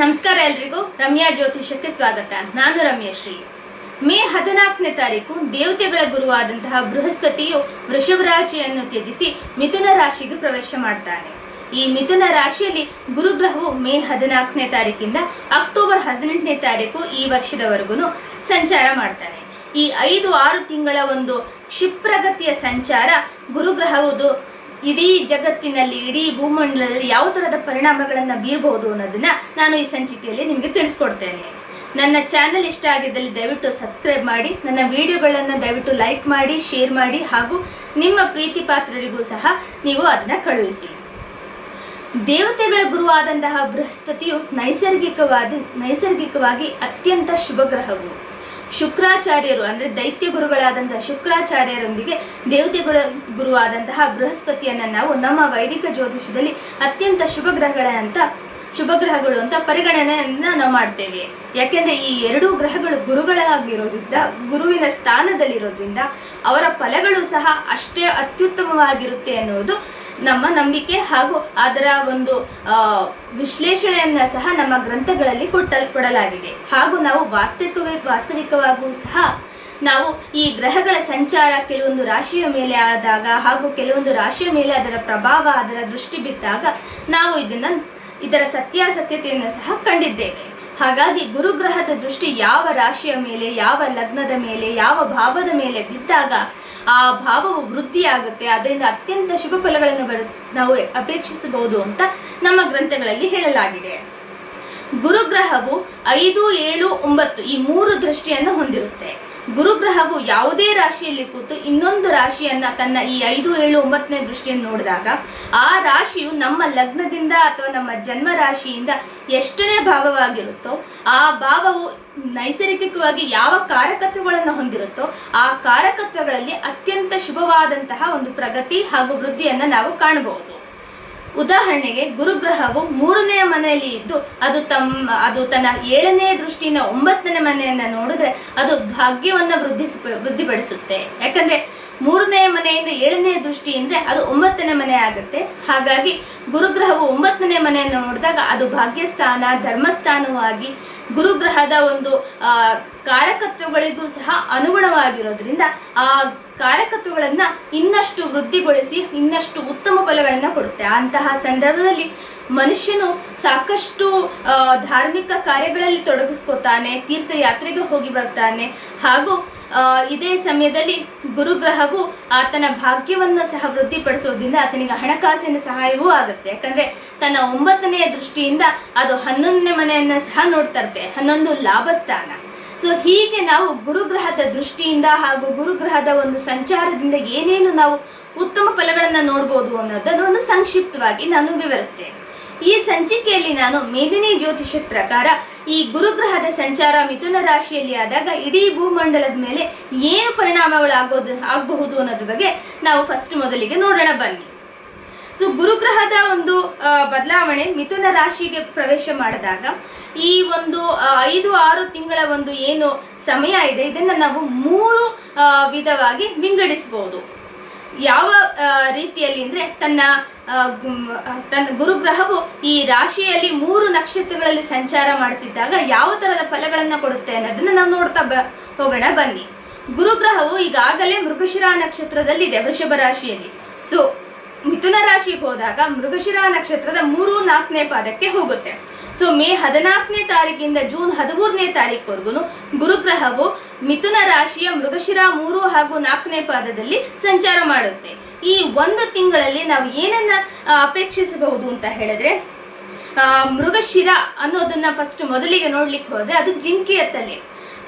ನಮಸ್ಕಾರ ಎಲ್ರಿಗೂ ರಮ್ಯಾ ಜ್ಯೋತಿಷಕ್ಕೆ ಸ್ವಾಗತ. ನಾನು ರಮ್ಯಶ್ರೀ. ಮೇ 14ನೇ ತಾರೀಕು ದೇವತೆಗಳ ಗುರುವಾದಂತಹ ಬೃಹಸ್ಪತಿಯು ವೃಷಭ ರಾಶಿಯನ್ನು ತ್ಯಜಿಸಿ ಮಿಥುನ ರಾಶಿಗೆ ಪ್ರವೇಶ ಮಾಡ್ತಾನೆ. ಈ ಮಿಥುನ ರಾಶಿಯಲ್ಲಿ ಗುರುಗ್ರಹವು ಮೇ 14ನೇ ತಾರೀಕಿಂದ ಅಕ್ಟೋಬರ್ 18ನೇ ತಾರೀಕು ಈ ವರ್ಷದವರೆಗೂ ಸಂಚಾರ ಮಾಡ್ತಾನೆ. ಈ 5-6 ತಿಂಗಳ ಒಂದು ಕ್ಷಿಪ್ರಗತಿಯ ಸಂಚಾರ ಗುರುಗ್ರಹವುದು ಇಡೀ ಜಗತ್ತಿನಲ್ಲಿ, ಇಡೀ ಭೂಮಂಡಲದಲ್ಲಿ ಯಾವ ತರಹದ ಪರಿಣಾಮಗಳನ್ನ ಬೀರಬಹುದು ಅನ್ನೋದನ್ನ ನಾನು ಈ ಸಂಚಿಕೆಯಲ್ಲಿ ನಿಮಗೆ ತಿಳಿಸ್ಕೊಡ್ತೇನೆ. ನನ್ನ ಚಾನೆಲ್ ಇಷ್ಟ ಆಗಿದ್ದಲ್ಲಿ ದಯವಿಟ್ಟು ಸಬ್ಸ್ಕ್ರೈಬ್ ಮಾಡಿ, ನನ್ನ ವಿಡಿಯೋಗಳನ್ನ ದಯವಿಟ್ಟು ಲೈಕ್ ಮಾಡಿ, ಶೇರ್ ಮಾಡಿ, ಹಾಗೂ ನಿಮ್ಮ ಪ್ರೀತಿ ಪಾತ್ರರಿಗೂ ಸಹ ನೀವು ಅದನ್ನ ಕಳುಹಿಸಿ. ದೇವತೆಗಳ ಗುರುವಾದಂತಹ ಬೃಹಸ್ಪತಿಯು ನೈಸರ್ಗಿಕವಾಗಿ ಅತ್ಯಂತ ಶುಭ ಗ್ರಹವು. ಶುಕ್ರಾಚಾರ್ಯರು ಅಂದ್ರೆ ದೈತ್ಯ ಗುರುಗಳಾದಂತಹ ಶುಕ್ರಾಚಾರ್ಯರೊಂದಿಗೆ ದೇವತೆಗಳ ಗುರುವಾದಂತಹ ಬೃಹಸ್ಪತಿಯನ್ನ ನಾವು ನಮ್ಮ ವೈದಿಕ ಜ್ಯೋತಿಷದಲ್ಲಿ ಅತ್ಯಂತ ಶುಭ ಗ್ರಹಗಳು ಅಂತ ಪರಿಗಣನೆಯನ್ನ ನಾವು ಮಾಡ್ತೇವೆ. ಯಾಕೆಂದ್ರೆ ಈ 2 ಗ್ರಹಗಳು ಗುರುಗಳಾಗಿರೋದ್ರಿಂದ, ಗುರುವಿನ ಸ್ಥಾನದಲ್ಲಿರೋದ್ರಿಂದ ಅವರ ಫಲಗಳು ಸಹ ಅಷ್ಟೇ ಅತ್ಯುತ್ತಮವಾಗಿರುತ್ತೆ ಅನ್ನೋದು ನಮ್ಮ ನಂಬಿಕೆ. ಹಾಗೂ ಅದರ ಒಂದು ವಿಶ್ಲೇಷಣೆಯನ್ನ ಸಹ ನಮ್ಮ ಗ್ರಂಥಗಳಲ್ಲಿ ಕೊಡಲಾಗಿದೆ. ಹಾಗೂ ನಾವು ವಾಸ್ತವಿಕವಾಗೂ ಸಹ ನಾವು ಈ ಗ್ರಹಗಳ ಸಂಚಾರ ಕೆಲವೊಂದು ರಾಶಿಯ ಮೇಲೆ ಆದಾಗ, ಹಾಗೂ ಕೆಲವೊಂದು ರಾಶಿಯ ಮೇಲೆ ಅದರ ಪ್ರಭಾವ, ಅದರ ದೃಷ್ಟಿ ಬಿದ್ದಾಗ ನಾವು ಇದರ ಸತ್ಯಾಸತ್ಯತೆಯನ್ನು ಸಹ ಕಂಡಿದ್ದೇವೆ. ಹಾಗಾಗಿ ಗುರುಗ್ರಹದ ದೃಷ್ಟಿ ಯಾವ ರಾಶಿಯ ಮೇಲೆ, ಯಾವ ಲಗ್ನದ ಮೇಲೆ, ಯಾವ ಭಾವದ ಮೇಲೆ ಬಿದ್ದಾಗ ಆ ಭಾವವು ವೃದ್ಧಿಯಾಗುತ್ತೆ. ಅದರಿಂದ ಅತ್ಯಂತ ಶುಭ ಫಲಗಳನ್ನು ನಾವು ಅಪೇಕ್ಷಿಸಬಹುದು ಅಂತ ನಮ್ಮ ಗ್ರಂಥಗಳಲ್ಲಿ ಹೇಳಲಾಗಿದೆ. ಗುರುಗ್ರಹವು 5, 7, 9 ಈ 3 ದೃಷ್ಟಿಯನ್ನು ಹೊಂದಿರುತ್ತೆ. ಗುರುಗ್ರಹವು ಯಾವುದೇ ರಾಶಿಯಲ್ಲಿ ಕೂತು ಇನ್ನೊಂದು ರಾಶಿಯನ್ನ ತನ್ನ ಈ 5, 7, 9ನೇ ದೃಷ್ಟಿಯನ್ನು ನೋಡಿದಾಗ ಆ ರಾಶಿಯು ನಮ್ಮ ಲಗ್ನದಿಂದ ಅಥವಾ ನಮ್ಮ ಜನ್ಮ ರಾಶಿಯಿಂದ ಎಷ್ಟನೇ ಭಾವವಾಗಿರುತ್ತೋ ಆ ಭಾವವು ನೈಸರ್ಗಿಕವಾಗಿ ಯಾವ ಕಾರಕತ್ವಗಳನ್ನು ಹೊಂದಿರುತ್ತೋ ಆ ಕಾರಕತ್ವಗಳಲ್ಲಿ ಅತ್ಯಂತ ಶುಭವಾದಂತಹ ಒಂದು ಪ್ರಗತಿ ಹಾಗೂ ವೃದ್ಧಿಯನ್ನ ನಾವು ಕಾಣಬಹುದು. ಉದಾಹರಣೆಗೆ ಗುರುಗ್ರಹವು 3ನೇ ಮನೆಯಲ್ಲಿ ಇದ್ದು ಅದು ತನ್ನ 7ನೇ ದೃಷ್ಟಿಯಿಂದ 9ನೇ ಮನೆಯನ್ನ ನೋಡಿದ್ರೆ ಅದು ಭಾಗ್ಯವನ್ನ ವೃದ್ಧಿಪಡಿಸುತ್ತೆ. ಯಾಕಂದ್ರೆ 3ನೇ ಮನೆಯಿಂದ 7ನೇ ದೃಷ್ಟಿ ಅಂದ್ರೆ ಅದು 9ನೇ ಮನೆ ಆಗುತ್ತೆ. ಹಾಗಾಗಿ ಗುರುಗ್ರಹವು 9ನೇ ಮನೆಯನ್ನು ನೋಡಿದಾಗ ಅದು ಭಾಗ್ಯಸ್ಥಾನ, ಧರ್ಮಸ್ಥಾನವಾಗಿ ಗುರುಗ್ರಹದ ಒಂದು ಕಾರಕತ್ವಗಳಿಗೂ ಸಹ ಅನುಗುಣವಾಗಿರೋದ್ರಿಂದ ಆ ಕಾರಕತ್ವಗಳನ್ನ ಇನ್ನಷ್ಟು ವೃದ್ಧಿಗೊಳಿಸಿ ಇನ್ನಷ್ಟು ಉತ್ತಮ ಫಲಗಳನ್ನ ಕೊಡುತ್ತೆ. ಅಂತಹ ಸಂದರ್ಭದಲ್ಲಿ ಮನುಷ್ಯನು ಸಾಕಷ್ಟು ಧಾರ್ಮಿಕ ಕಾರ್ಯಗಳಲ್ಲಿ ತೊಡಗಿಸ್ಕೊತಾನೆ, ತೀರ್ಥಯಾತ್ರೆಗೆ ಹೋಗಿ ಬರ್ತಾನೆ. ಹಾಗೂ ಇದೇ ಸಮಯದಲ್ಲಿ ಗುರುಗ್ರಹವು ಆತನ ಭಾಗ್ಯವನ್ನು ಸಹ ವೃದ್ಧಿಪಡಿಸೋದ್ರಿಂದ ಆತನಿಗೆ ಹಣಕಾಸಿನ ಸಹಾಯವೂ ಆಗುತ್ತೆ. ಯಾಕಂದ್ರೆ ತನ್ನ 9ನೇ ದೃಷ್ಟಿಯಿಂದ ಅದು 11ನೇ ಮನೆಯನ್ನ ಸಹ ನೋಡ್ತಾ ಇರುತ್ತೆ, 11 ಲಾಭಸ್ಥಾನ. ಸೊ ಹೀಗೆ ನಾವು ಗುರುಗ್ರಹದ ದೃಷ್ಟಿಯಿಂದ ಹಾಗೂ ಗುರುಗ್ರಹದ ಒಂದು ಸಂಚಾರದಿಂದ ಏನೇನು ನಾವು ಉತ್ತಮ ಫಲಗಳನ್ನ ನೋಡ್ಬೋದು ಅನ್ನೋದನ್ನು ಒಂದು ಸಂಕ್ಷಿಪ್ತವಾಗಿ ನಾನು ವಿವರಿಸ್ತೇನೆ. ಈ ಸಂಚಿಕೆಯಲ್ಲಿ ನಾನು ಮೇದಿನಿ ಜ್ಯೋತಿಷದ ಪ್ರಕಾರ ಈ ಗುರುಗ್ರಹದ ಸಂಚಾರ ಮಿಥುನ ರಾಶಿಯಲ್ಲಿ ಆದಾಗ ಇಡೀ ಭೂಮಂಡಲದ ಮೇಲೆ ಏನು ಪರಿಣಾಮಗಳು ಆಗಬಹುದು ಅನ್ನೋದ್ರ ಬಗ್ಗೆ ನಾವು ಮೊದಲಿಗೆ ನೋಡೋಣ ಬನ್ನಿ. ಸೊ ಗುರುಗ್ರಹದ ಒಂದು ಬದಲಾವಣೆ ಮಿಥುನ ರಾಶಿಗೆ ಪ್ರವೇಶ ಮಾಡಿದಾಗ ಈ ಒಂದು 5-6 ತಿಂಗಳ ಒಂದು ಏನು ಸಮಯ ಇದೆ ಇದನ್ನ ನಾವು 3 ವಿಧವಾಗಿ ವಿಂಗಡಿಸಬಹುದು. ಯಾವ ರೀತಿಯಲ್ಲಿ ಅಂದ್ರೆ ತನ್ನ ಗುರುಗ್ರಹವು ಈ ರಾಶಿಯಲ್ಲಿ 3 ನಕ್ಷತ್ರಗಳಲ್ಲಿ ಸಂಚಾರ ಮಾಡ್ತಿದ್ದಾಗ ಯಾವ ತರಹದ ಫಲಗಳನ್ನ ಕೊಡುತ್ತೆ ಅನ್ನೋದನ್ನ ನಾವು ನೋಡ್ತಾ ಹೋಗೋಣ ಬನ್ನಿ. ಗುರುಗ್ರಹವು ಈಗಾಗಲೇ ಮೃಗಶಿರ ನಕ್ಷತ್ರದಲ್ಲಿದೆ ವೃಷಭ ರಾಶಿಯಲ್ಲಿ. ಸೊ ಮಿಥುನ ರಾಶಿಗೆ ಹೋದಾಗ ಮೃಗಶಿರ ನಕ್ಷತ್ರದ 3-4ನೇ ಪಾದಕ್ಕೆ ಹೋಗುತ್ತೆ. ಸೊ ಮೇ 14ನೇ ತಾರೀಕಿಂದ ಜೂನ್ 13ನೇ ತಾರೀಕುವರೆಗೂ ಗುರುಗ್ರಹವು ಮಿಥುನ ರಾಶಿಯ ಮೃಗಶಿರ 3 ಹಾಗೂ 4ನೇ ಪಾದದಲ್ಲಿ ಸಂಚಾರ ಮಾಡುತ್ತೆ. ಈ 1 ತಿಂಗಳಲ್ಲಿ ನಾವು ಏನನ್ನ ಅಪೇಕ್ಷಿಸಬಹುದು ಅಂತ ಹೇಳಿದ್ರೆ, ಮೃಗಶಿರ ಅನ್ನೋದನ್ನ ಮೊದಲಿಗೆ ನೋಡ್ಲಿಕ್ಕೆ ಹೋದ್ರೆ ಅದು ಜಿಂಕೆಯ ತಲೆ.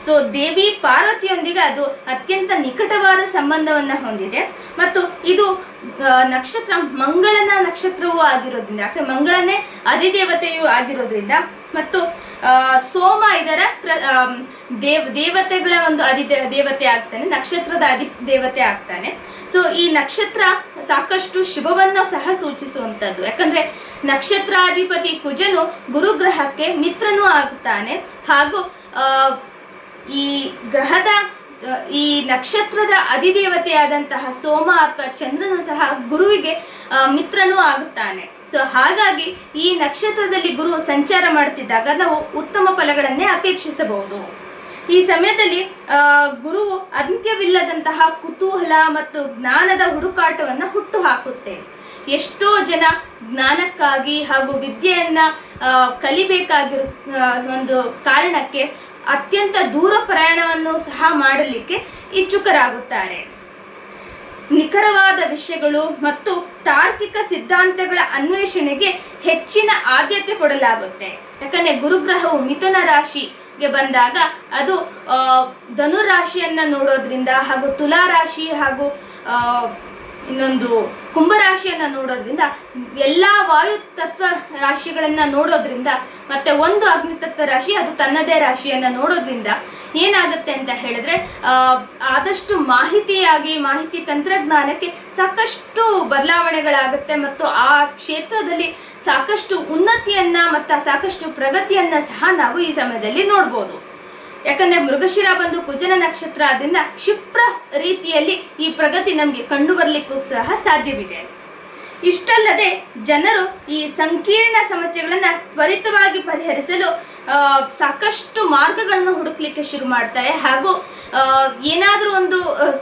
ಸೊ ದೇವಿ ಪಾರ್ವತಿಯೊಂದಿಗೆ ಅದು ಅತ್ಯಂತ ನಿಕಟವಾದ ಸಂಬಂಧವನ್ನ ಹೊಂದಿದೆ. ಮತ್ತು ಇದು ನಕ್ಷತ್ರ ಮಂಗಳನ ನಕ್ಷತ್ರವೂ ಆಗಿರೋದ್ರಿಂದ, ಯಾಕಂದ್ರೆ ಮಂಗಳನೇ ಅಧಿದೇವತೆಯೂ ಆಗಿರೋದ್ರಿಂದ, ಮತ್ತು ಸೋಮ ಇದರ ದೇವತೆಗಳ ಒಂದು ದೇವತೆ ಆಗ್ತಾನೆ, ನಕ್ಷತ್ರದ ದೇವತೆ ಆಗ್ತಾನೆ. ಸೊ ಈ ನಕ್ಷತ್ರ ಸಾಕಷ್ಟು ಶುಭವನ್ನ ಸಹ ಸೂಚಿಸುವಂತದ್ದು. ಯಾಕಂದ್ರೆ ನಕ್ಷತ್ರಾಧಿಪತಿ ಕುಜನು ಗುರುಗ್ರಹಕ್ಕೆ ಮಿತ್ರನೂ ಆಗುತ್ತಾನೆ. ಹಾಗೂ ಈ ಗ್ರಹದ ಈ ನಕ್ಷತ್ರದ ಅಧಿದೇವತೆಯಾದಂತಹ ಸೋಮ ಅಥವಾ ಚಂದ್ರನು ಸಹ ಗುರುವಿಗೆ ಮಿತ್ರನೂ ಆಗುತ್ತಾನೆ. ಸೊ ಹಾಗಾಗಿ ಈ ನಕ್ಷತ್ರದಲ್ಲಿ ಗುರು ಸಂಚಾರ ಮಾಡ್ತಿದ್ದಾಗ ನಾವು ಉತ್ತಮ ಫಲಗಳನ್ನೇ ಅಪೇಕ್ಷಿಸಬಹುದು. ಈ ಸಮಯದಲ್ಲಿ ಗುರುವು ಅಂತ್ಯವಿಲ್ಲದಂತಹ ಕುತೂಹಲ ಮತ್ತು ಜ್ಞಾನದ ಹುಡುಕಾಟವನ್ನ ಹುಟ್ಟು ಹಾಕುತ್ತೆ. ಎಷ್ಟೋ ಜನ ಜ್ಞಾನಕ್ಕಾಗಿ ಹಾಗೂ ವಿದ್ಯೆಯನ್ನ ಕಲಿಬೇಕಾಗಿರೋ ಒಂದು ಕಾರಣಕ್ಕೆ ಅತ್ಯಂತ ದೂರ ಪ್ರಯಾಣವನ್ನು ಸಹ ಮಾಡಲಿಕ್ಕೆ ಇಚ್ಛುಕರಾಗುತ್ತಾರೆ. ನಿಖರವಾದ ವಿಷಯಗಳು ಮತ್ತು ತಾರ್ಕಿಕ ಸಿದ್ಧಾಂತಗಳ ಅನ್ವೇಷಣೆಗೆ ಹೆಚ್ಚಿನ ಆದ್ಯತೆ ಕೊಡಲಾಗುತ್ತೆ. ಯಾಕಂದ್ರೆ ಗುರುಗ್ರಹವು ಮಿಥುನ ರಾಶಿಗೆ ಬಂದಾಗ ಅದು ಧನು ರಾಶಿಯನ್ನ ನೋಡೋದ್ರಿಂದ ಹಾಗೂ ತುಲಾ ರಾಶಿ ಹಾಗೂ ಇನ್ನೊಂದು ಕುಂಭರಾಶಿಯನ್ನ ನೋಡೋದ್ರಿಂದ ಎಲ್ಲಾ ವಾಯು ತತ್ವ ರಾಶಿಗಳನ್ನ ನೋಡೋದ್ರಿಂದ ಮತ್ತೆ ಒಂದು ಅಗ್ನಿ ತತ್ವ ರಾಶಿ ಅದು ತನ್ನದೇ ರಾಶಿಯನ್ನ ನೋಡೋದ್ರಿಂದ ಏನಾಗುತ್ತೆ ಅಂತ ಹೇಳಿದ್ರೆ ಆದಷ್ಟು ಮಾಹಿತಿ ತಂತ್ರಜ್ಞಾನಕ್ಕೆ ಸಾಕಷ್ಟು ಬದಲಾವಣೆಗಳಾಗುತ್ತೆ ಮತ್ತು ಆ ಕ್ಷೇತ್ರದಲ್ಲಿ ಸಾಕಷ್ಟು ಉನ್ನತಿಯನ್ನ ಮತ್ತು ಸಾಕಷ್ಟು ಪ್ರಗತಿಯನ್ನ ಸಹ ನಾವು ಈ ಸಮಯದಲ್ಲಿ ನೋಡ್ಬೋದು. ಯಾಕಂದ್ರೆ ಮೃಗಶಿರ ಬಂದು ಕುಜನ ನಕ್ಷತ್ರ ಆದ್ರಿಂದ ಕ್ಷಿಪ್ರ ರೀತಿಯಲ್ಲಿ ಈ ಪ್ರಗತಿ ನಮ್ಗೆ ಕಂಡು ಬರ್ಲಿಕ್ಕೂ ಸಹ ಸಾಧ್ಯವಿದೆ. ಇಷ್ಟಲ್ಲದೆ ಜನರು ಈ ಸಂಕೀರ್ಣ ಸಮಸ್ಯೆಗಳನ್ನ ತ್ವರಿತವಾಗಿ ಪರಿಹರಿಸಲು ಸಾಕಷ್ಟು ಮಾರ್ಗಗಳನ್ನು ಹುಡುಕ್ಲಿಕ್ಕೆ ಶುರು ಮಾಡ್ತಾರೆ. ಹಾಗೂ ಏನಾದ್ರೂ ಒಂದು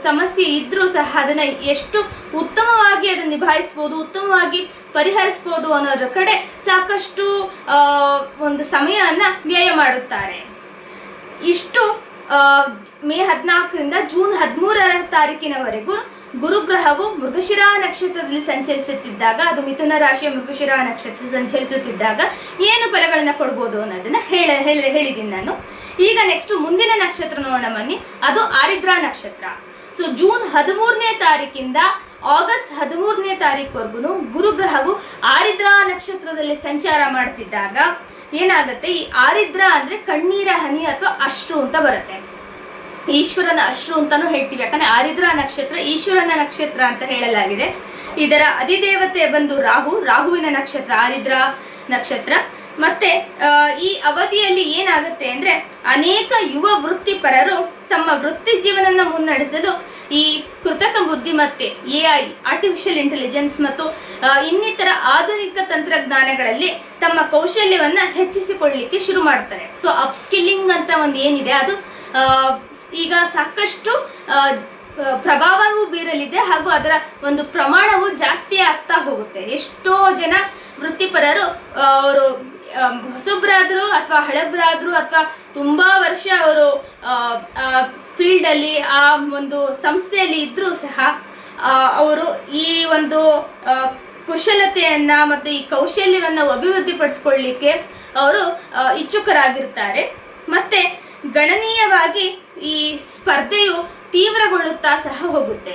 ಸಮಸ್ಯೆ ಇದ್ರೂ ಸಹ ಅದನ್ನ ಎಷ್ಟು ಉತ್ತಮವಾಗಿ ಅದನ್ನ ನಿಭಾಯಿಸಬಹುದು, ಉತ್ತಮವಾಗಿ ಪರಿಹರಿಸಬಹುದು ಅನ್ನೋದ್ರ ಕಡೆ ಸಾಕಷ್ಟು ಒಂದು ಸಮಯವನ್ನ ವ್ಯಯ ಮಾಡುತ್ತಾರೆ. ಇಷ್ಟು ಮೇ 14ರಿಂದ ಜೂನ್ 13 ಗುರುಗ್ರಹವು ಮೃಗಶಿರ ನಕ್ಷತ್ರದಲ್ಲಿ ಸಂಚರಿಸುತ್ತಿದ್ದಾಗ, ಅದು ಮಿಥುನ ರಾಶಿಯ ಮೃಗಶಿರ ನಕ್ಷತ್ರ ಸಂಚರಿಸುತ್ತಿದ್ದಾಗ ಏನು ಫಲಗಳನ್ನ ಕೊಡ್ಬೋದು ಅನ್ನೋದನ್ನ ಹೇಳಿದ್ದೀನಿ ನಾನು. ಈಗ ನೆಕ್ಸ್ಟ್ ಮುಂದಿನ ನಕ್ಷತ್ರ ನೋಡೋಣ ಬನ್ನಿ, ಅದು ಆರಿದ್ರ ನಕ್ಷತ್ರ. ಸೊ ಜೂನ್ 13 ಆಗಸ್ಟ್ 13 ಗುರುಗ್ರಹವು ಆರಿದ್ರ ನಕ್ಷತ್ರದಲ್ಲಿ ಸಂಚಾರ ಮಾಡ್ತಿದ್ದಾಗ ಏನಾಗುತ್ತೆ, ಈ ಆರಿದ್ರ ಅಂದ್ರೆ ಕಣ್ಣೀರ ಹನಿ ಅಥವಾ ಅಶ್ರು ಅಂತ ಬರುತ್ತೆ. ಈಶ್ವರನ ಅಶ್ರು ಅಂತಾನು ಹೇಳ್ತೀವಿ. ಯಾಕಂದ್ರೆ ಆರಿದ್ರ ನಕ್ಷತ್ರ ಈಶ್ವರನ ನಕ್ಷತ್ರ ಅಂತ ಹೇಳಲಾಗಿದೆ. ಇದರ ಅಧಿದೇವತೆ ಬಂದು ರಾಹುವಿನ ನಕ್ಷತ್ರ ಆರಿದ್ರ ನಕ್ಷತ್ರ. ಮತ್ತೆ ಈ ಅವಧಿಯಲ್ಲಿ ಏನಾಗುತ್ತೆ ಅಂದ್ರೆ ಅನೇಕ ಯುವ ವೃತ್ತಿಪರರು ತಮ್ಮ ವೃತ್ತಿ ಜೀವನನ ಮುನ್ನಡೆಸಲು ಈ ಕೃತಕ ಬುದ್ಧಿಮತ್ತೆ AI ಆರ್ಟಿಫಿಷಿಯಲ್ ಇಂಟೆಲಿಜೆನ್ಸ್ ಮತ್ತು ಇನ್ನಿತರ ಆಧುನಿಕ ತಂತ್ರಜ್ಞಾನಗಳಲ್ಲಿ ತಮ್ಮ ಕೌಶಲ್ಯವನ್ನ ಹೆಚ್ಚಿಸಿಕೊಳ್ಳಲಿಕ್ಕೆ ಶುರು ಮಾಡ್ತಾರೆ. ಸೊ ಅಪ್ಸ್ಕಿಲ್ಲಿಂಗ್ ಅಂತ ಒಂದು ಏನಿದೆ ಅದು ಈಗ ಸಾಕಷ್ಟು ಪ್ರಭಾವವೂ ಬೀರಲಿದೆ ಹಾಗೂ ಅದರ ಒಂದು ಪ್ರಮಾಣವು ಜಾಸ್ತಿ ಆಗ್ತಾ ಹೋಗುತ್ತೆ. ಎಷ್ಟೋ ಜನ ವೃತ್ತಿಪರರು ಅವರು ಹೊಸಬ್ರಾದ್ರು ಅಥವಾ ಹಳಬ್ರಾದ್ರು ಅಥವಾ ತುಂಬಾ ವರ್ಷ ಅವರು ಫೀಲ್ಡ್ ಅಲ್ಲಿ ಆ ಒಂದು ಸಂಸ್ಥೆಯಲ್ಲಿ ಇದ್ರೂ ಸಹ ಅವರು ಈ ಒಂದು ಕುಶಲತೆಯನ್ನ ಮತ್ತು ಈ ಕೌಶಲ್ಯವನ್ನ ಅಭಿವೃದ್ಧಿಪಡಿಸ್ಕೊಳ್ಳಿಕ್ಕೆ ಅವರು ಇಚ್ಛುಕರಾಗಿರ್ತಾರೆ. ಮತ್ತೆ ಗಣನೀಯವಾಗಿ ಈ ಸ್ಪರ್ಧೆಯು ತೀವ್ರಗೊಳ್ಳುತ್ತಾ ಸಹ ಹೋಗುತ್ತೆ.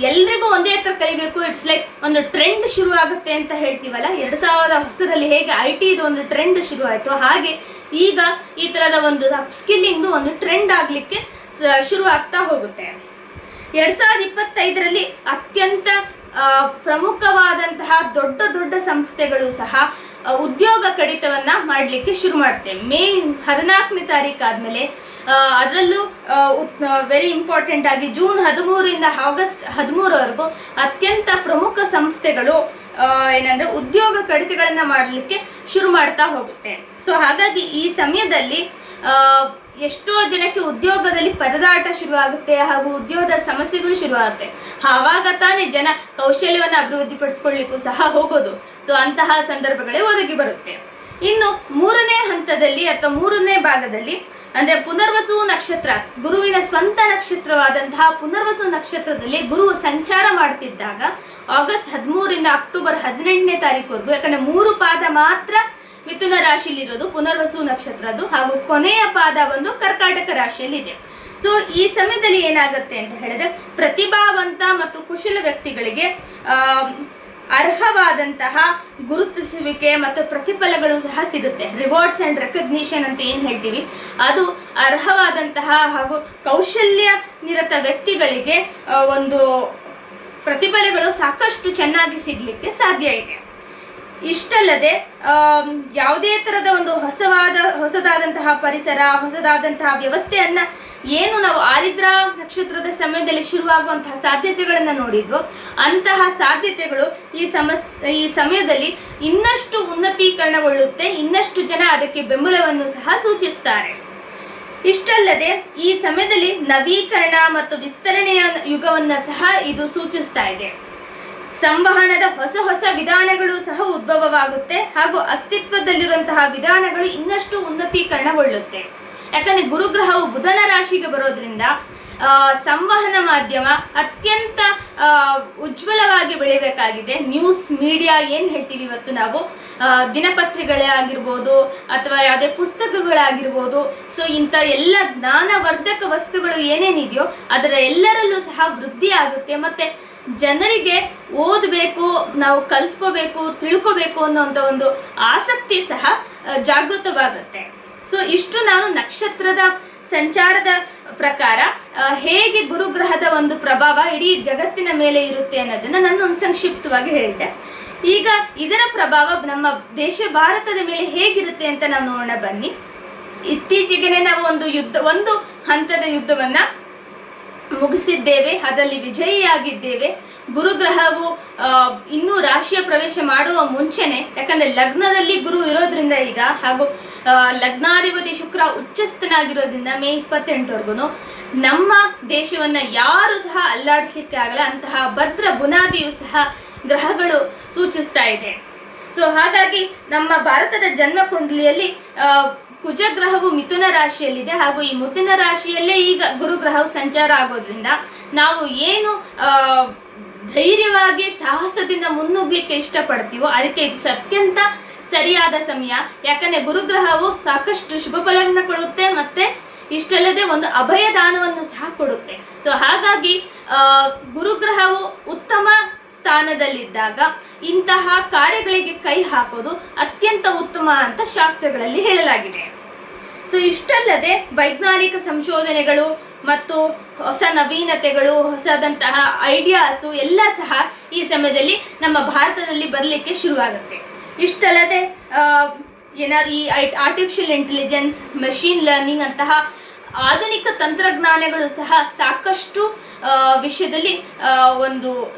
ಎಲ್ರಿಗೂ ಒಂದೇ ಹತ್ರ ಕಲಿಬೇಕು, ಇಟ್ಸ್ ಲೈಕ್ ಒಂದು ಟ್ರೆಂಡ್ ಶುರು ಆಗುತ್ತೆ ಅಂತ ಹೇಳ್ತೀವಲ್ಲ. 2000 ಹೊಸದಲ್ಲಿ ಹೇಗೆ IT ಇದು ಒಂದು ಟ್ರೆಂಡ್ ಶುರು ಆಯ್ತು, ಹಾಗೆ ಈಗ ಈ ತರದ ಒಂದು ಅಪ್ಸ್ಕಿಲ್ಲಿಂಗ್ ಒಂದು ಟ್ರೆಂಡ್ ಆಗ್ಲಿಕ್ಕೆ ಶುರು ಆಗ್ತಾ ಹೋಗುತ್ತೆ. 2025 ಅತ್ಯಂತ ಪ್ರಮುಖವಾದಂತಹ ದೊಡ್ಡ ಸಂಸ್ಥೆಗಳು ಸಹ ಉದ್ಯೋಗ ಕಡಿತವನ್ನ ಮಾಡ್ಲಿಕ್ಕೆ ಶುರು ಮಾಡುತ್ತೆ. ಮೇ 14 ಆದ್ಮೇಲೆ ಅದರಲ್ಲೂ ವೆರಿ ಇಂಪಾರ್ಟೆಂಟ್ ಆಗಿ ಜೂನ್ 13 ಆಗಸ್ಟ್ 13 ಅತ್ಯಂತ ಪ್ರಮುಖ ಸಂಸ್ಥೆಗಳು ಏನಂದ್ರೆ ಉದ್ಯೋಗ ಕಡಿತಗಳನ್ನ ಮಾಡಲಿಕ್ಕೆ ಶುರು ಮಾಡ್ತಾ ಹೋಗುತ್ತೆ. ಸೊ ಹಾಗಾಗಿ ಈ ಸಮಯದಲ್ಲಿ ಎಷ್ಟೋ ಜನಕ್ಕೆ ಉದ್ಯೋಗದಲ್ಲಿ ಪರದಾಟ ಶುರುವಾಗುತ್ತೆ ಹಾಗೂ ಉದ್ಯೋಗದ ಸಮಸ್ಯೆಗಳು ಶುರುವಾಗುತ್ತೆ. ಆವಾಗ ತಾನೇ ಜನ ಕೌಶಲ್ಯವನ್ನ ಅಭಿವೃದ್ಧಿಪಡಿಸ್ಕೊಳ್ಳಿಕ್ಕೂ ಸಹ ಹೋಗೋದು. ಸೊ ಅಂತಹ ಸಂದರ್ಭಗಳೇ ಒದಗಿ ಬರುತ್ತೆ. ಇನ್ನು 3ನೇ ಹಂತದಲ್ಲಿ ಅಥವಾ 3ನೇ ಭಾಗದಲ್ಲಿ ಅಂದ್ರೆ ಪುನರ್ವಸು ನಕ್ಷತ್ರ, ಗುರುವಿನ ಸ್ವಂತ ನಕ್ಷತ್ರವಾದಂತಹ ಪುನರ್ವಸು ನಕ್ಷತ್ರದಲ್ಲಿ ಗುರು ಸಂಚಾರ ಮಾಡ್ತಿದ್ದಾಗ ಆಗಸ್ಟ್ 13 ಅಕ್ಟೋಬರ್ 18 ಯಾಕಂದ್ರೆ 3 ಪಾದ ಮಾತ್ರ ಮಿಥುನ ರಾಶಿಯಲ್ಲಿರೋದು ಪುನರ್ವಸು ನಕ್ಷತ್ರದ್ದು, ಹಾಗೂ ಕೊನೆಯ ಪಾದ ಬಂದು ಕರ್ಕಾಟಕ ರಾಶಿಯಲ್ಲಿ ಇದೆ. ಸೊ ಈ ಸಮಯದಲ್ಲಿ ಏನಾಗುತ್ತೆ ಅಂತ ಹೇಳಿದ್ರೆ ಪ್ರತಿಭಾವಂತ ಮತ್ತು ಕುಶಲ ವ್ಯಕ್ತಿಗಳಿಗೆ ಅರ್ಹವಾದಂತಹ ಗುರುತಿಸುವಿಕೆ ಮತ್ತು ಪ್ರತಿಫಲಗಳು ಸಹ ಸಿಗುತ್ತೆ. ರಿವಾರ್ಡ್ಸ್ ಅಂಡ್ ರೆಕಗ್ನಿಷನ್ ಅಂತ ಏನ್ ಹೇಳ್ತೀವಿ, ಅದು ಅರ್ಹವಾದಂತಹ ಹಾಗೂ ಕೌಶಲ್ಯ ನಿರತ ವ್ಯಕ್ತಿಗಳಿಗೆ ಒಂದು ಪ್ರತಿಫಲಗಳು ಸಾಕಷ್ಟು ಚೆನ್ನಾಗಿ ಸಿಗ್ಲಿಕ್ಕೆ ಸಾಧ್ಯ ಇದೆ. ಇಷ್ಟಲ್ಲದೆ ಯಾವುದೇ ತರದ ಒಂದು ಹೊಸದಾದಂತಹ ಪರಿಸರ, ಹೊಸದಾದಂತಹ ವ್ಯವಸ್ಥೆಯನ್ನ ಏನು ನಾವು ಆರಿದ್ರ ನಕ್ಷತ್ರದ ಸಮಯದಲ್ಲಿ ಶುರುವಾಗುವಂತಹ ಸಾಧ್ಯತೆಗಳನ್ನ ನೋಡಿದ್ವು, ಅಂತಹ ಸಾಧ್ಯತೆಗಳು ಈ ಸಮಯದಲ್ಲಿ ಇನ್ನಷ್ಟು ಉನ್ನತೀಕರಣಗೊಳ್ಳುತ್ತೆ. ಇನ್ನಷ್ಟು ಜನ ಅದಕ್ಕೆ ಬೆಂಬಲವನ್ನು ಸಹ ಸೂಚಿಸುತ್ತಾರೆ. ಇಷ್ಟಲ್ಲದೆ ಈ ಸಮಯದಲ್ಲಿ ನವೀಕರಣ ಮತ್ತು ವಿಸ್ತರಣೆಯ ಯುಗವನ್ನ ಸಹ ಇದು ಸೂಚಿಸ್ತಾ ಇದೆ. ಸಂವಹನದ ಹೊಸ ವಿಧಾನಗಳು ಸಹ ಉದ್ಭವವಾಗುತ್ತೆ ಹಾಗೂ ಅಸ್ತಿತ್ವದಲ್ಲಿರುವಂತಹ ವಿಧಾನಗಳು ಇನ್ನಷ್ಟು ಉನ್ನತೀಕರಣಗೊಳ್ಳುತ್ತೆ. ಯಾಕಂದ್ರೆ ಗುರುಗ್ರಹವು ಬುಧನ ರಾಶಿಗೆ ಬರೋದ್ರಿಂದ ಸಂವಹನ ಮಾಧ್ಯಮ ಅತ್ಯಂತ ಉಜ್ವಲವಾಗಿ ಬೆಳಿಬೇಕಾಗಿದೆ. ನ್ಯೂಸ್ ಮೀಡಿಯಾ ಏನ್ ಹೇಳ್ತೀವಿ ಇವತ್ತು ನಾವು, ದಿನಪತ್ರಿಕೆಗಳೇ ಆಗಿರ್ಬೋದು ಅಥವಾ ಯಾವುದೇ ಪುಸ್ತಕಗಳಾಗಿರ್ಬೋದು, ಸೊ ಇಂಥ ಎಲ್ಲ ಜ್ಞಾನವರ್ಧಕ ವಸ್ತುಗಳು ಏನೇನಿದೆಯೋ ಅದರ ಎಲ್ಲರಲ್ಲೂ ಸಹ ವೃದ್ಧಿ ಆಗುತ್ತೆ. ಮತ್ತೆ ಜನರಿಗೆ ಓದಬೇಕು, ನಾವು ಕಲ್ತ್ಕೋಬೇಕು, ತಿಳ್ಕೋಬೇಕು ಅನ್ನೋಂಥ ಒಂದು ಆಸಕ್ತಿ ಸಹ ಜಾಗೃತವಾಗುತ್ತೆ. ಸೊ ಇಷ್ಟು ನಾನು ನಕ್ಷತ್ರದ ಸಂಚಾರದ ಪ್ರಕಾರ ಹೇಗೆ ಗುರುಗ್ರಹದ ಒಂದು ಪ್ರಭಾವ ಇಡೀ ಜಗತ್ತಿನ ಮೇಲೆ ಇರುತ್ತೆ ಅನ್ನೋದನ್ನ ನಾನು ಒಂದು ಸಂಕ್ಷಿಪ್ತವಾಗಿ ಹೇಳಿದ್ದೆ. ಈಗ ಇದರ ಪ್ರಭಾವ ನಮ್ಮ ದೇಶ ಭಾರತದ ಮೇಲೆ ಹೇಗಿರುತ್ತೆ ಅಂತ ನಾವು ನೋಡೋಣ ಬನ್ನಿ. ಇತ್ತೀಚೆಗೆ ನಾವು ಒಂದು ಹಂತದ ಯುದ್ಧವನ್ನ ಮುಗಿಸಿದ್ದೇವೆ, ಅದರಲ್ಲಿ ವಿಜಯಿಯಾಗಿದ್ದೇವೆ. ಗುರುಗ್ರಹವು ಇನ್ನೂ ರಾಶಿಯ ಪ್ರವೇಶ ಮಾಡುವ ಮುಂಚೆನೆ, ಯಾಕಂದ್ರೆ ಲಗ್ನದಲ್ಲಿ ಗುರು ಇರೋದ್ರಿಂದ ಈಗ, ಹಾಗೂ ಲಗ್ನಾಧಿಪತಿ ಶುಕ್ರ ಉಚ್ಚಸ್ಥನಾಗಿರೋದ್ರಿಂದ ಮೇ 28ವರೆಗೂ ನಮ್ಮ ದೇಶವನ್ನ ಯಾರು ಸಹ ಅಲ್ಲಾಡಿಸ್ಲಿಕ್ಕೆ ಆಗಲ್ಲ. ಅಂತಹ ಭದ್ರ ಬುನಾದಿಯು ಸಹ ಗ್ರಹಗಳು ಸೂಚಿಸ್ತಾ ಇದೆ. ಸೊ ಹಾಗಾಗಿ ನಮ್ಮ ಭಾರತದ ಜನ್ಮ ಕುಂಡಲಿಯಲ್ಲಿ ಕುಜಗ್ರಹವು ಮಿಥುನ ರಾಶಿಯಲ್ಲಿದೆ ಹಾಗೂ ಈ ಮಿಥುನ ರಾಶಿಯಲ್ಲೇ ಈಗ ಗುರುಗ್ರಹವು ಸಂಚಾರ ಆಗೋದ್ರಿಂದ ನಾವು ಏನು ಧೈರ್ಯವಾಗಿ ಸಾಹಸದಿಂದ ಮುನ್ನುಗ್ಲಿಕ್ಕೆ ಇಷ್ಟಪಡ್ತೀವೋ ಅದಕ್ಕೆ ಇದು ಅತ್ಯಂತ ಸರಿಯಾದ ಸಮಯ. ಯಾಕಂದ್ರೆ ಗುರುಗ್ರಹವು ಸಾಕಷ್ಟು ಶುಭ ಫಲವನ್ನ ಕೊಡುತ್ತೆ, ಮತ್ತೆ ಇಷ್ಟಲ್ಲದೆ ಒಂದು ಅಭಯದಾನವನ್ನು ಸಹ ಕೊಡುತ್ತೆ. ಸೊ ಹಾಗಾಗಿ ಗುರುಗ್ರಹವು ಉತ್ತಮ ಸ್ಥಾನದಲ್ಲಿದ್ದಾಗ ಇಂತಹ ಕಾರ್ಯಗಳಿಗೆ ಕೈ ಹಾಕೋದು ಅತ್ಯಂತ ಉತ್ತಮ ಅಂತ ಶಾಸ್ತ್ರಗಳಲ್ಲಿ ಹೇಳಲಾಗಿದೆ. ಸೊ ಇಷ್ಟಲ್ಲದೆ ವೈಜ್ಞಾನಿಕ ಸಂಶೋಧನೆಗಳು ಮತ್ತು ಹೊಸ ನವೀನತೆಗಳು, ಹೊಸದಂತಹ ಐಡಿಯಾಸು ಎಲ್ಲ ಸಹ ಈ ಸಮಯದಲ್ಲಿ ನಮ್ಮ ಭಾರತದಲ್ಲಿ ಬರಲಿಕ್ಕೆ ಶುರುವಾಗುತ್ತೆ. ಇಷ್ಟಲ್ಲದೆ ಈ ಆರ್ಟಿಫಿಷಿಯಲ್ ಇಂಟೆಲಿಜೆನ್ಸ್, ಮೆಷಿನ್ ಲರ್ನಿಂಗ್ ಅಂತಹ ಆಧುನಿಕ ತಂತ್ರಜ್ಞಾನಗಳು ಸಹ ಸಾಕಷ್ಟು ವಿಷಯದಲ್ಲಿ ಒಂದು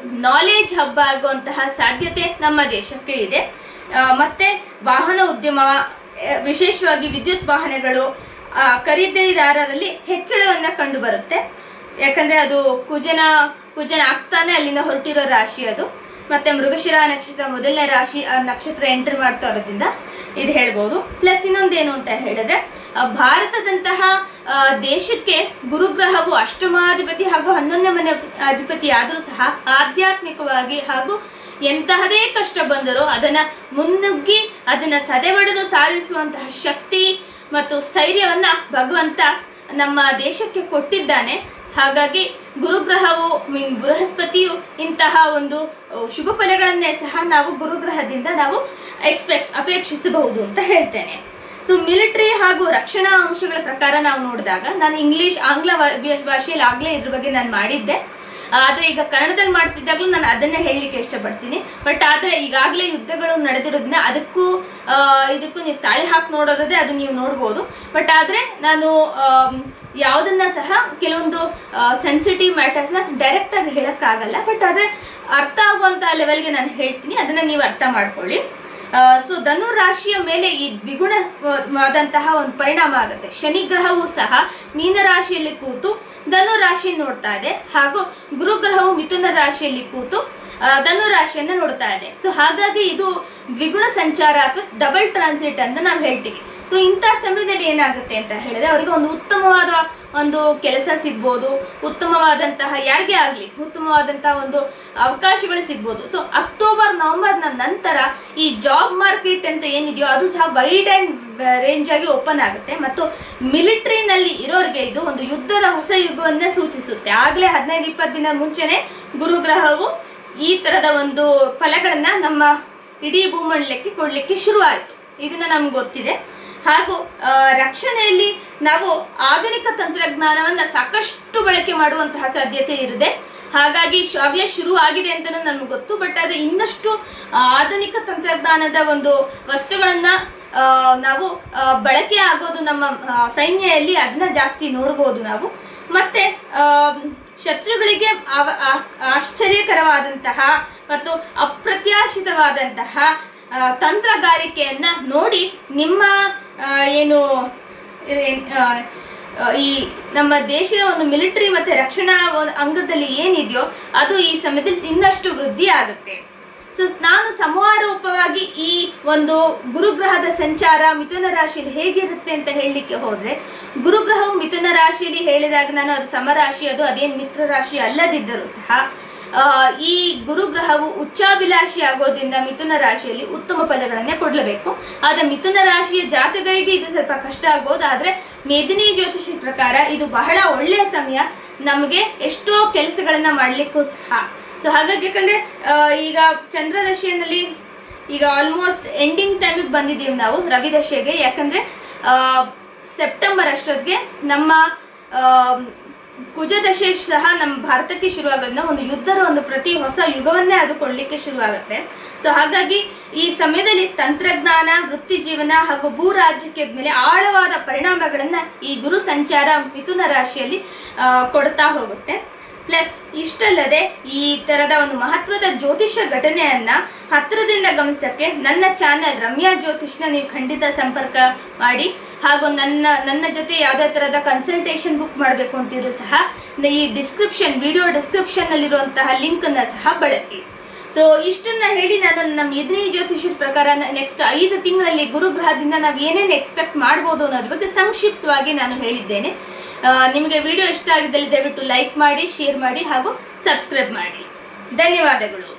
ನಾಲೆಜ್ ಹಬ್ ಆಗುವಂತಹ ಸಾಧ್ಯತೆ ನಮ್ಮ ದೇಶಕ್ಕೆ ಇದೆ. ಮತ್ತೆ ವಾಹನ ಉದ್ಯಮ, ವಿಶೇಷವಾಗಿ ವಿದ್ಯುತ್ ವಾಹನಗಳು ಖರೀದಿದಾರರಲ್ಲಿ ಹೆಚ್ಚಳವನ್ನ ಕಂಡು ಬರುತ್ತೆ. ಯಾಕಂದ್ರೆ ಅದು ಕುಜನ ಆಗ್ತಾನೆ ಅಲ್ಲಿಂದ ಹೊರಟಿರೋ ರಾಶಿ ಅದು. ಮತ್ತೆ ಮೃಗಶಿರ ನಕ್ಷತ್ರ ಮೊದಲನೇ ರಾಶಿ ನಕ್ಷತ್ರ ಎಂಟರ್ ಮಾಡ್ತಾ ಇರೋದ್ರಿಂದ ಇದು ಹೇಳ್ಬೋದು. ಪ್ಲಸ್ ಇನ್ನೊಂದೇನು ಅಂತ ಹೇಳಿದ್ರೆ, ಭಾರತದಂತಹ ದೇಶಕ್ಕೆ ಗುರುಗ್ರಹವು ಅಷ್ಟಮಾಧಿಪತಿ ಹಾಗೂ 11ನೇ ಮನೆ ಅಧಿಪತಿ ಆದರೂ ಸಹ ಆಧ್ಯಾತ್ಮಿಕವಾಗಿ ಹಾಗೂ ಎಂತಹದೇ ಕಷ್ಟ ಬಂದರೂ ಅದನ್ನ ಮುನ್ನುಗ್ಗಿ ಅದನ್ನ ಸದೆಬಡಿದು ಸಾಧಿಸುವಂತಹ ಶಕ್ತಿ ಮತ್ತು ಸ್ಥೈರ್ಯವನ್ನ ಭಗವಂತ ನಮ್ಮ ದೇಶಕ್ಕೆ ಕೊಟ್ಟಿದ್ದಾನೆ. ಹಾಗಾಗಿ ಗುರುಗ್ರಹವು ಬೃಹಸ್ಪತಿಯು ಇಂತಹ ಒಂದು ಶುಭ ಫಲಗಳನ್ನೇ ಸಹ ನಾವು ಗುರುಗ್ರಹದಿಂದ ನಾವು ಅಪೇಕ್ಷಿಸಬಹುದು ಅಂತ ಹೇಳ್ತೇನೆ. ಸೊ ಮಿಲಿಟರಿ ಹಾಗೂ ರಕ್ಷಣಾ ಅಂಶಗಳ ಪ್ರಕಾರ ನಾವು ನೋಡಿದಾಗ, ನಾನು ಆಂಗ್ಲ ಭಾಷೆಯಲ್ಲಿ ಆಗ್ಲೇ ಇದ್ರ ಬಗ್ಗೆ ನಾನು ಮಾಡಿದ್ದೆ, ಆದ್ರೆ ಈಗ ಕನ್ನಡದಲ್ಲಿ ಮಾಡ್ತಿದ್ದಾಗಲೂ ನಾನು ಅದನ್ನೇ ಹೇಳಲಿಕ್ಕೆ ಇಷ್ಟಪಡ್ತೀನಿ. ಬಟ್ ಆದ್ರೆ ಈಗಾಗಲೇ ಯುದ್ಧಗಳು ನಡೆದಿರೋದ್ರಿಂದ ಇದಕ್ಕೂ ನೀವು ತಾಳಿ ಹಾಕಿ ನೋಡೋದೇ ಅದು ನೀವು ನೋಡ್ಬೋದು. ಬಟ್ ಆದ್ರೆ ನಾನು ಯಾವುದನ್ನ ಸಹ ಕೆಲವೊಂದು ಸೆನ್ಸಿಟಿವ್ ಮ್ಯಾಟರ್ಸ್ನ ಡೈರೆಕ್ಟ್ ಆಗಿ ಹೇಳಕ್ಕಾಗಲ್ಲ. ಬಟ್ ಆದ್ರೆ ಅರ್ಥ ಆಗುವಂತ ಲೆವೆಲ್ಗೆ ನಾನು ಹೇಳ್ತೀನಿ, ಅದನ್ನ ನೀವು ಅರ್ಥ ಮಾಡ್ಕೊಳ್ಳಿ. ಸೊ ಧನು ರಾಶಿಯ ಮೇಲೆ ಈ ದ್ವಿಗುಣವಾದಂತಹ ಒಂದು ಪರಿಣಾಮ ಆಗುತ್ತೆ. ಶನಿ ಗ್ರಹವು ಸಹ ಮೀನ ರಾಶಿಯಲ್ಲಿ ಕೂತು ಧನು ರಾಶಿ ನೋಡ್ತಾ ಇದೆ, ಹಾಗೂ ಗುರುಗ್ರಹವು ಮಿಥುನ ರಾಶಿಯಲ್ಲಿ ಕೂತು ಧನು ರಾಶಿಯನ್ನ ನೋಡ್ತಾ ಇದೆ. ಸೊ ಹಾಗಾಗಿ ಇದು ದ್ವಿಗುಣ ಸಂಚಾರ ಅಥವಾ ಡಬಲ್ ಟ್ರಾನ್ಸಿಟ್ ಅಂತ ನಾವು ಹೇಳ್ತೀವಿ. ಸೊ ಇಂತಹ ಸಮಯದಲ್ಲಿ ಏನಾಗುತ್ತೆ ಅಂತ ಹೇಳಿದ್ರೆ, ಅವರಿಗೆ ಒಂದು ಉತ್ತಮವಾದ ಒಂದು ಕೆಲಸ ಸಿಗ್ಬೋದು, ಉತ್ತಮವಾದಂತಹ ಯಾರಿಗೆ ಆಗ್ಲಿ ಉತ್ತಮವಾದಂತಹ ಒಂದು ಅವಕಾಶಗಳು ಸಿಗ್ಬೋದು. ಸೊ ಅಕ್ಟೋಬರ್ ನವೆಂಬರ್ನ ನಂತರ ಈ ಜಾಬ್ ಮಾರ್ಕೆಟ್ ಅಂತ ಏನಿದೆಯೋ ಅದು ಸಹ ವೈಡ್ ಅಂಡ್ ರೇಂಜ್ ಆಗಿ ಓಪನ್ ಆಗುತ್ತೆ. ಮತ್ತು ಮಿಲಿಟರಿನಲ್ಲಿ ಇರೋರಿಗೆ ಇದು ಒಂದು ಯುದ್ಧದ ಹೊಸ ಯುಗವನ್ನೇ ಸೂಚಿಸುತ್ತೆ. ಆಗ್ಲೇ 15-20 ದಿನ ಮುಂಚೆನೆ ಗುರುಗ್ರಹವು ಈ ತರದ ಒಂದು ಫಲಗಳನ್ನ ನಮ್ಮ ಇಡೀ ಭೂಮಂಡಲಕ್ಕೆ ಕೊಡ್ಲಿಕ್ಕೆ ಶುರು ಆಯ್ತು. ಇದನ್ನ ನಮ್ಗೆ ಗೊತ್ತಿದೆ. ಹಾಗೂ ರಕ್ಷಣೆಯಲ್ಲಿ ನಾವು ಆಧುನಿಕ ತಂತ್ರಜ್ಞಾನವನ್ನ ಸಾಕಷ್ಟು ಬಳಕೆ ಮಾಡುವಂತಹ ಸಾಧ್ಯತೆ ಇದೆ. ಹಾಗಾಗಿ ಆಗ್ಲೇ ಶುರು ಆಗಿದೆ ಅಂತಲೂ ನಮ್ಗೆ ಗೊತ್ತು. ಬಟ್ ಅದು ಇನ್ನಷ್ಟು ಆಧುನಿಕ ತಂತ್ರಜ್ಞಾನದ ಒಂದು ವಸ್ತುಗಳನ್ನ ನಾವು ಬಳಕೆ ಆಗೋದು ನಮ್ಮ ಸೈನ್ಯದಲ್ಲಿ ಅದನ್ನ ಜಾಸ್ತಿ ನೋಡಬಹುದು ನಾವು. ಮತ್ತೆ ಶತ್ರುಗಳಿಗೆ ಆಶ್ಚರ್ಯಕರವಾದಂತಹ ಮತ್ತು ಅಪ್ರತ್ಯಾಶಿತವಾದಂತಹ ತಂತ್ರಗಾರಿಕೆಯನ್ನ ನೋಡಿ ನಿಮ್ಮ ಏನು ಈ ನಮ್ಮ ದೇಶದ ಒಂದು ಮಿಲಿಟರಿ ಮತ್ತೆ ರಕ್ಷಣಾ ಅಂಗದಲ್ಲಿ ಏನಿದೆಯೋ ಅದು ಈ ಸಮಯದಲ್ಲಿ ಇನ್ನಷ್ಟು ವೃದ್ಧಿ ಆಗುತ್ತೆ. ಸೊ ನಾನು ಸಮಾರೋಪವಾಗಿ ಈ ಒಂದು ಗುರುಗ್ರಹದ ಸಂಚಾರ ಮಿಥುನ ರಾಶಿಯಲ್ಲಿ ಹೇಗಿರುತ್ತೆ ಅಂತ ಹೇಳಲಿಕ್ಕೆ ಹೋದ್ರೆ, ಗುರುಗ್ರಹವು ಮಿಥುನ ರಾಶಿಯಲ್ಲಿ ಹೇಳಿದಾಗ ನಾನು ಅದು ಸಮರಾಶಿ, ಅದು ಅದೇನು ಮಿತ್ರ ರಾಶಿ ಅಲ್ಲದಿದ್ದರೂ ಸಹ ಈ ಗುರುಗ್ರಹವು ಉಚ್ಚಾಭಿಲಾಷಿ ಆಗೋದ್ರಿಂದ ಮಿಥುನ ರಾಶಿಯಲ್ಲಿ ಉತ್ತಮ ಫಲಗಳನ್ನೇ ಕೊಡಲೇಬೇಕು. ಆದ್ರೆ ಮಿಥುನ ರಾಶಿಯ ಜಾತಕರಿಗೆ ಇದು ಸ್ವಲ್ಪ ಕಷ್ಟ ಆಗ್ಬೋದು. ಆದ್ರೆ ಮೇದಿನಿ ಜ್ಯೋತಿಷಿ ಪ್ರಕಾರ ಇದು ಬಹಳ ಒಳ್ಳೆಯ ಸಮಯ, ನಮಗೆ ಎಷ್ಟೋ ಕೆಲಸಗಳನ್ನ ಮಾಡ್ಲಿಕ್ಕೂ ಸಹ. ಸೊ ಹಾಗಾಗಿ ಯಾಕಂದ್ರೆ ಈಗ ಚಂದ್ರದಶೆಯಲ್ಲಿ ಈಗ ಆಲ್ಮೋಸ್ಟ್ ಎಂಡಿಂಗ್ ಟೈಮಿಗೆ ಬಂದಿದ್ದೀವಿ ನಾವು ರವಿದಶೆಗೆ. ಯಾಕಂದ್ರೆ ಸೆಪ್ಟೆಂಬರ್ ಅಷ್ಟೊತ್ತಿಗೆ ನಮ್ಮ ಕುಜದಶೆ ಸಹ ನಮ್ಮ ಭಾರತಕ್ಕೆ ಶುರುವಾಗೋದ್ರಿಂದ ಒಂದು ಯುದ್ಧದ ಒಂದು ಪ್ರತಿ ಹೊಸ ಯುಗವನ್ನೇ ಅದು ಕೊಡ್ಲಿಕ್ಕೆ ಶುರುವಾಗುತ್ತೆ. ಸೊ ಹಾಗಾಗಿ ಈ ಸಮಯದಲ್ಲಿ ತಂತ್ರಜ್ಞಾನ, ವೃತ್ತಿ ಜೀವನ ಹಾಗೂ ಭೂ ರಾಜ್ಯಕ್ಕೆ ಮೇಲೆ ಆಳವಾದ ಪರಿಣಾಮಗಳನ್ನ ಈ ಗುರು ಸಂಚಾರ ಮಿಥುನ ರಾಶಿಯಲ್ಲಿ ಕೊಡ್ತಾ ಹೋಗುತ್ತೆ. ಪ್ಲಸ್ ಇಷ್ಟಲ್ಲದೆ ಈ ತರದ ಒಂದು ಮಹತ್ವದ ಜ್ಯೋತಿಷ್ಯ ಘಟನೆಯನ್ನ ಹತ್ತಿರದಿಂದ ಗಮನಿಸಕ್ಕೆ ನನ್ನ ಚಾನೆಲ್ ರಮ್ಯಾ ಜ್ಯೋತಿಷ್ನ ನೀವು ಖಂಡಿತ ಸಂಪರ್ಕ ಮಾಡಿ. ಹಾಗೂ ನನ್ನ ಜೊತೆ ಯಾವುದೇ ತರದ ಕನ್ಸಲ್ಟೇಷನ್ ಬುಕ್ ಮಾಡಬೇಕು ಅಂತಿದ್ರು ಸಹ ಈ ವಿಡಿಯೋ ಡಿಸ್ಕ್ರಿಪ್ಷನ್ ನಲ್ಲಿರುವಂತಹ ಲಿಂಕ್ ಅನ್ನ ಸಹ ಬಳಸಿ. ಸೊ ಇಷ್ಟನ್ನ ಹೇಳಿ ನಾನು ನಮ್ಮ ಮೇದಿನಿ ಜ್ಯೋತಿಷ್ಯದ ಪ್ರಕಾರ ನೆಕ್ಸ್ಟ್ 5 ತಿಂಗಳಲ್ಲಿ ಗುರುಗ್ರಹದಿಂದ ನಾವು ಏನೇನು ಎಕ್ಸ್ಪೆಕ್ಟ್ ಮಾಡ್ಬೋದು ಅನ್ನೋದ್ರ ಬಗ್ಗೆ ಸಂಕ್ಷಿಪ್ತವಾಗಿ ನಾನು ಹೇಳಿದ್ದೇನೆ. ನಿಮಗೆ ವಿಡಿಯೋ ಇಷ್ಟ ಆಗಿದ್ದಲ್ಲಿ ದಯವಿಟ್ಟು ಲೈಕ್ ಮಾಡಿ, ಶೇರ್ ಮಾಡಿ ಹಾಗೂ ಸಬ್ಸ್ಕ್ರೈಬ್ ಮಾಡಿ. ಧನ್ಯವಾದಗಳು.